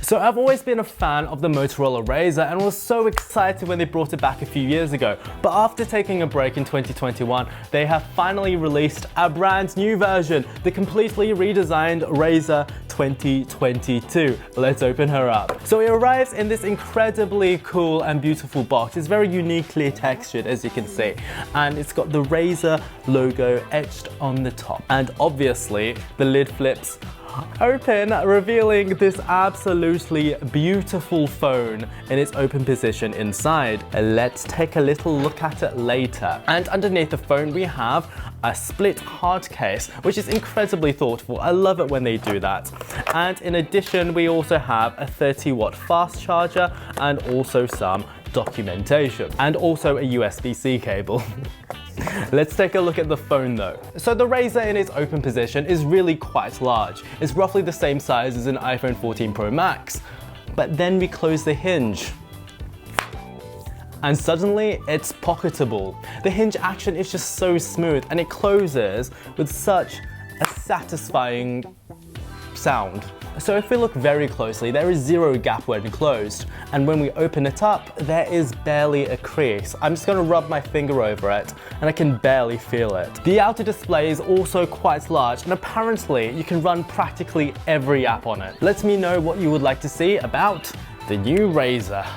So I've always been a fan of the Motorola Razr and was so excited when they brought it back a few years ago. But after taking a break in 2021, they have finally released a brand new version, the completely redesigned Razr 2022. Let's open her up. So it arrives in this incredibly cool and beautiful box. It's very uniquely textured, as you can see, and it's got the Razr logo etched on the top. And obviously the lid flips open, revealing this absolutely beautiful phone in its open position inside. Let's take a little look at it later. And underneath the phone we have a split hard case, which is incredibly thoughtful. I love it when they do that. And in addition, we also have a 30-watt fast charger and also some documentation, and also a USB-C cable. Let's take a look at the phone though. So the Razr in its open position is really quite large. It's roughly the same size as an iPhone 14 Pro Max. But then we close the hinge, and suddenly it's pocketable. The hinge action is just so smooth, and it closes with such a satisfying sound. So if we look very closely, there is zero gap when closed, and when we open it up, there is barely a crease. I'm just going to rub my finger over it, and I can barely feel it. The outer display is also quite large, and apparently you can run practically every app on it. Let me know what you would like to see about the new Razr.